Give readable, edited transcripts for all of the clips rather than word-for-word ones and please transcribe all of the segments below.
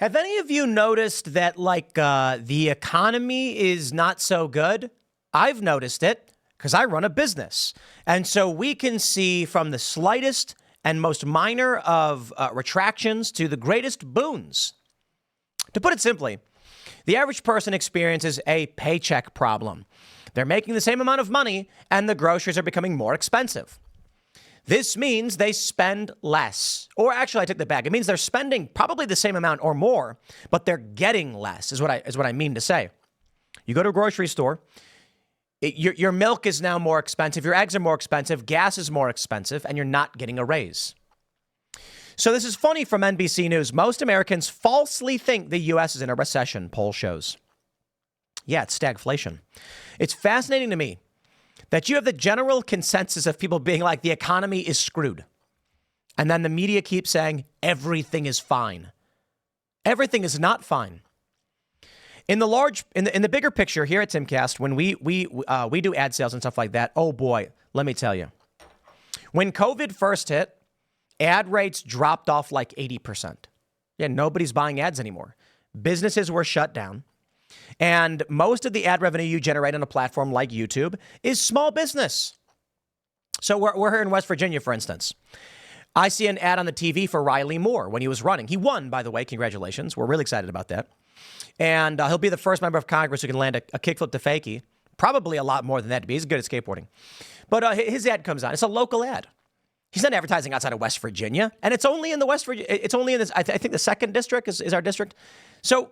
Have any of you noticed that, the economy is not so good? I've noticed it because I run a business. And so we can see from the slightest and most minor of retractions to the greatest boons. To put it simply, the average person experiences a paycheck problem. They're making the same amount of money and the groceries are becoming more expensive. This means they spend less. Or actually, I take that back. It means they're spending probably the same amount or more, but they're getting less, is what I mean to say. You go to a grocery store, your milk is now more expensive, your eggs are more expensive, gas is more expensive, and you're not getting a raise. So this is funny from NBC News. Most Americans falsely think the U.S. is in a recession, poll shows. Yeah, it's stagflation. It's fascinating to me that you have the general consensus of people being like, the economy is screwed. And then the media keeps saying, everything is fine. Everything is not fine. In the bigger picture here at Timcast, when we do ad sales and stuff like that, oh boy, let me tell you. When COVID first hit, ad rates dropped off like 80%. Yeah, nobody's buying ads anymore. Businesses were shut down. And most of the ad revenue you generate on a platform like YouTube is small business. So we're here in West Virginia, for instance. I see an ad on the TV for Riley Moore when he was running. He won, by the way. Congratulations. We're really excited about that. And he'll be the first member of Congress who can land a kickflip to fakie. Probably a lot more than that to be. He's good at skateboarding. But his ad comes on. It's a local ad. He's not advertising outside of West Virginia. And it's only in the West Virginia. It's only in this, I think the 2nd district is our district. So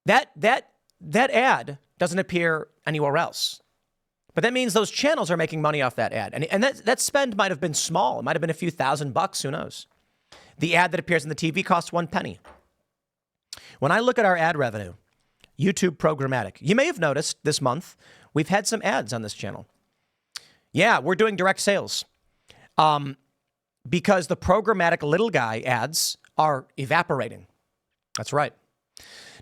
that ad doesn't appear anywhere else. But that means those channels are making money off that ad. And that spend might have been small. It might have been a few $1,000s. Who knows? The ad that appears on the TV costs 1 penny. When I look at our ad revenue, YouTube programmatic, you may have noticed this month, we've had some ads on this channel. Yeah, we're doing direct sales. Because the programmatic little guy ads are evaporating. That's right.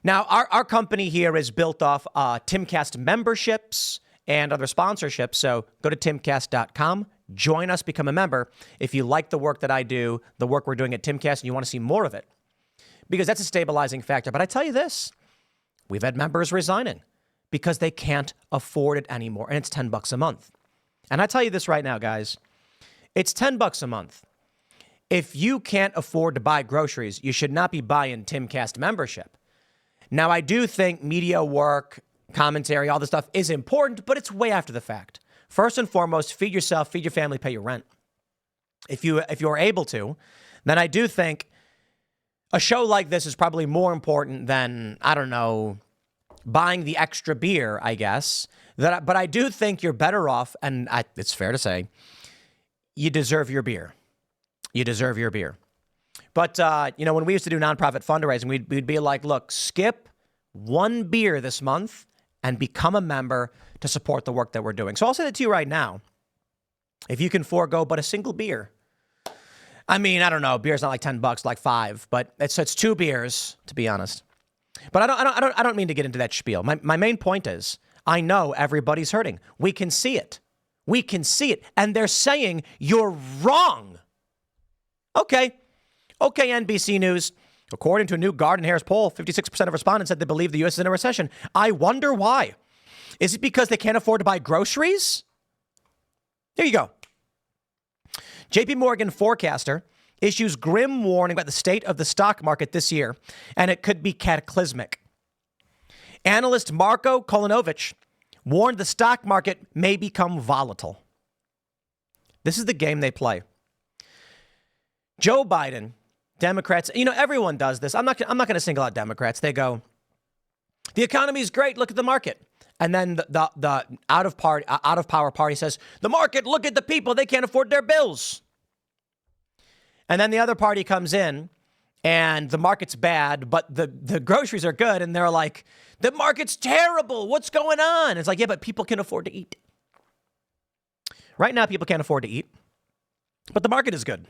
Now, our company here is built off Timcast memberships and other sponsorships. So go to timcast.com, join us, become a member. If you like the work that I do, the work we're doing at Timcast, and you want to see more of it, because that's a stabilizing factor. But I tell you this, we've had members resigning because they can't afford it anymore. And it's $10 a month. And I tell you this right now, guys, it's $10 a month. If you can't afford to buy groceries, you should not be buying Timcast membership. Now, I do think media work, commentary, all this stuff is important, but it's way after the fact. First and foremost, feed yourself, feed your family, pay your rent. If you're able to, then I do think a show like this is probably more important than, I don't know, buying the extra beer, I guess. But I do think you're better off, and it's fair to say, you deserve your beer. You deserve your beer. But, when we used to do nonprofit fundraising, we'd be like, look, skip 1 beer this month and become a member to support the work that we're doing. So I'll say that to you right now. If you can forego but a single beer, I mean, I don't know, beer's not like $10, like 5, but it's 2 beers, to be honest. But I don't mean to get into that spiel. My main point is, I know everybody's hurting. We can see it. We can see it. And they're saying you're wrong. Okay, NBC News. According to a new Garden-Harris poll, 56% of respondents said they believe the U.S. is in a recession. I wonder why. Is it because they can't afford to buy groceries? There you go. JP Morgan forecaster issues grim warning about the state of the stock market this year, and it could be cataclysmic. Analyst Marko Kolonovich warned the stock market may become volatile. This is the game they play. Joe Biden, Democrats, everyone does this. I'm not going to single out Democrats. They go, the economy is great. Look at the market. And then the out of power party says, the market, look at the people. They can't afford their bills. And then the other party comes in and the market's bad, but the groceries are good. And they're like, the market's terrible. What's going on? It's like, yeah, but people can afford to eat. Right now, people can't afford to eat, but the market is good.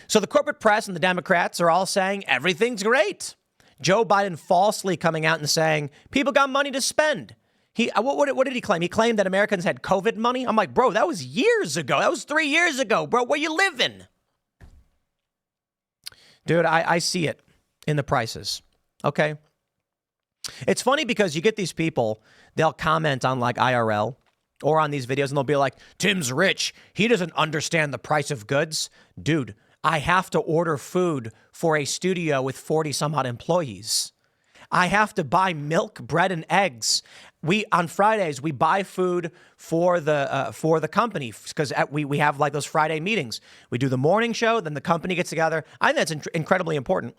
So the corporate press and the Democrats are all saying everything's great. Joe Biden falsely coming out and saying people got money to spend. What did he claim? He claimed that Americans had COVID money. I'm like, bro, that was years ago. That was 3 years ago, bro. Where you living? Dude, I see it. in the prices. Okay. It's funny because you get these people, they'll comment on like IRL or on these videos and they'll be like, Tim's rich. He doesn't understand the price of goods. Dude, I have to order food for a studio with 40 some odd employees. I have to buy milk, bread, and eggs. On Fridays, we buy food for the company because we have like those Friday meetings. We do the morning show, then the company gets together. I think that's incredibly important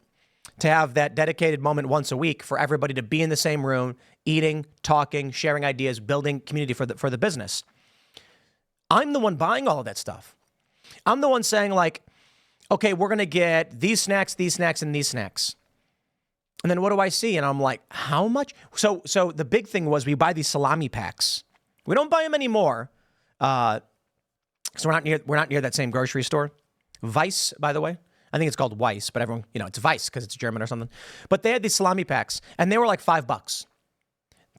to have that dedicated moment once a week for everybody to be in the same room, eating, talking, sharing ideas, building community for the business. I'm the one buying all of that stuff. I'm the one saying like, okay, we're going to get these snacks, and these snacks. And then what do I see? And I'm like, how much? So the big thing was we buy these salami packs. We don't buy them anymore. So we're not near that same grocery store. Weiss, by the way. I think it's called Weiss, but everyone, it's Weiss because it's German or something. But they had these salami packs and they were like $5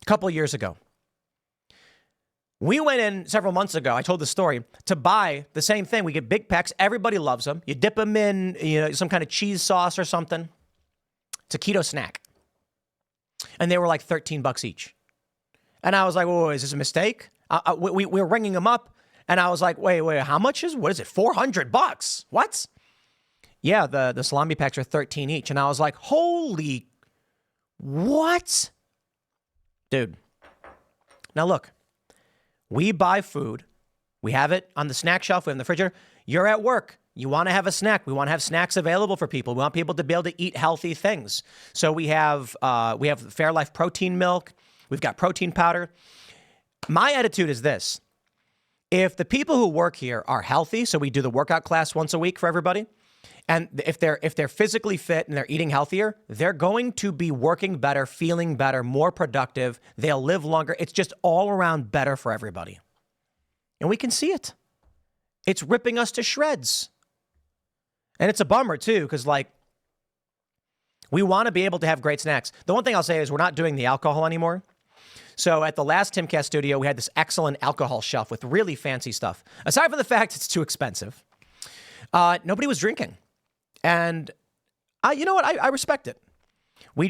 a couple of years ago. We went in several months ago, I told the story, to buy the same thing. We get big packs. Everybody loves them. You dip them in some kind of cheese sauce or something. It's a keto snack. And they were like $13 each. And I was like, whoa, is this a mistake? We were ringing them up. And I was like, wait, how much what is it? $400? What? Yeah, the salami packs are 13 each. And I was like, holy, what? Dude. Now look, we buy food. We have it on the snack shelf. We have it in the refrigerator. You're at work. You want to have a snack. We want to have snacks available for people. We want people to be able to eat healthy things. So we have Fairlife protein milk. We've got protein powder. My attitude is this. If the people who work here are healthy, so we do the workout class once a week for everybody, and if they're physically fit and they're eating healthier, they're going to be working better, feeling better, more productive. They'll live longer. It's just all around better for everybody. And we can see it. It's ripping us to shreds. And it's a bummer, too, because, we want to be able to have great snacks. The one thing I'll say is we're not doing the alcohol anymore. So at the last Timcast studio, we had this excellent alcohol shelf with really fancy stuff. Aside from the fact it's too expensive, nobody was drinking. And you know what? I respect it.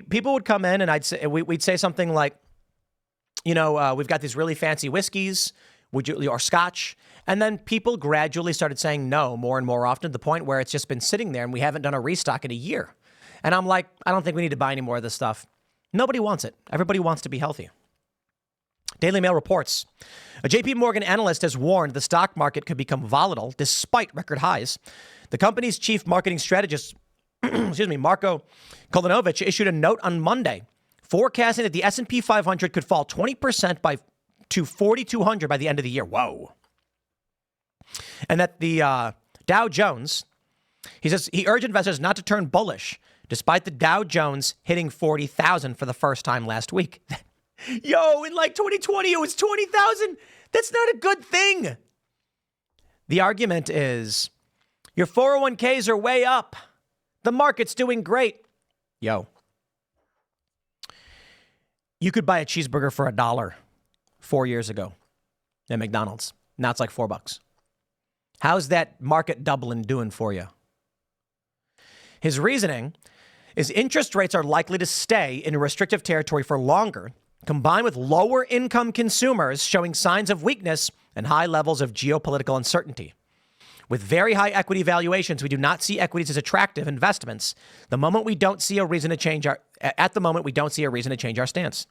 People would come in and we'd say something like, we've got these really fancy whiskeys, or scotch. And then people gradually started saying no more and more often to the point where it's just been sitting there and we haven't done a restock in a year. And I'm like, I don't think we need to buy any more of this stuff. Nobody wants it. Everybody wants to be healthy. Daily Mail reports, a JP Morgan analyst has warned the stock market could become volatile despite record highs. The company's chief marketing strategist, Marko Kolanovic, issued a note on Monday forecasting that the S&P 500 could fall 20% to 4,200 by the end of the year. Whoa. And that the Dow Jones, he says he urged investors not to turn bullish despite the Dow Jones hitting 40,000 for the first time last week. Yo, in 2020, it was 20,000. That's not a good thing. The argument is your 401ks are way up. The market's doing great. Yo, you could buy a cheeseburger for $1 4 years ago at McDonald's. Now it's like $4. How's that market doubling doing for you? His reasoning is interest rates are likely to stay in restrictive territory for longer, combined with lower income consumers showing signs of weakness and high levels of geopolitical uncertainty. With very high equity valuations, we do not see equities as attractive investments. At the moment, we don't see a reason to change our stance.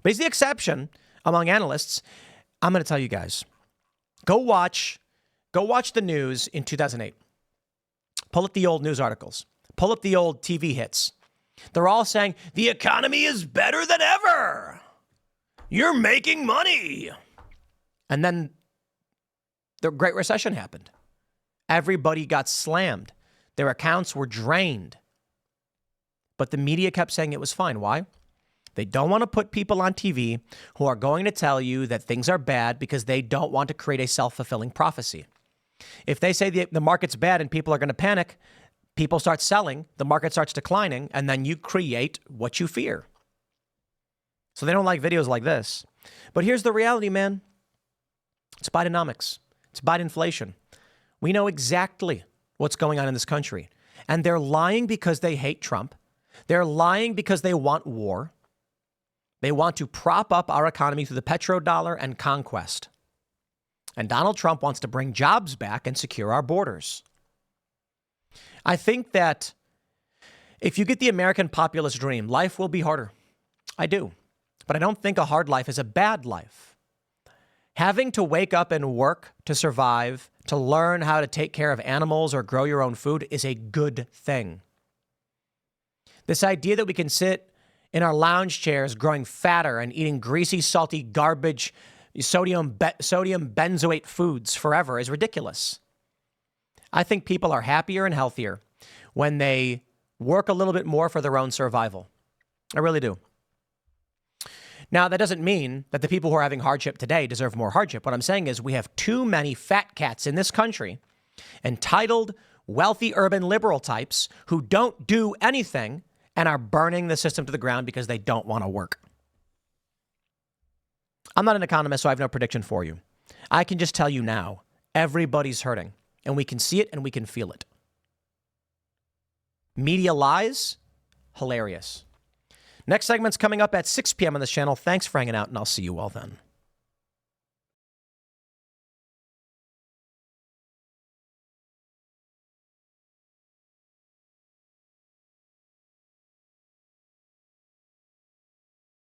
But he's the exception among analysts. I'm going to tell you guys, go watch the news in 2008. Pull up the old news articles. Pull up the old TV hits. They're all saying, the economy is better than ever. You're making money. And then the Great Recession happened. Everybody got slammed. Their accounts were drained. But the media kept saying it was fine. Why? They don't want to put people on TV who are going to tell you that things are bad because they don't want to create a self-fulfilling prophecy. If they say the market's bad and people are going to panic, people start selling, the market starts declining, and then you create what you fear. So they don't like videos like this. But here's the reality, man. It's Bidenomics. It's Biden-inflation. We know exactly what's going on in this country. And they're lying because they hate Trump. They're lying because they want war. They want to prop up our economy through the petrodollar and conquest. And Donald Trump wants to bring jobs back and secure our borders. I think that if you get the American populist dream, life will be harder. I do. But I don't think a hard life is a bad life. Having to wake up and work to survive, to learn how to take care of animals or grow your own food is a good thing. This idea that we can sit in our lounge chairs growing fatter and eating greasy, salty, garbage, sodium benzoate foods forever is ridiculous. I think people are happier and healthier when they work a little bit more for their own survival. I really do. Now, that doesn't mean that the people who are having hardship today deserve more hardship. What I'm saying is we have too many fat cats in this country, entitled, wealthy, urban liberal types who don't do anything and are burning the system to the ground because they don't want to work. I'm not an economist, so I have no prediction for you. I can just tell you now, everybody's hurting, and we can see it and we can feel it. Media lies, hilarious. Next segment's coming up at 6 p.m. on this channel. Thanks for hanging out, and I'll see you all then.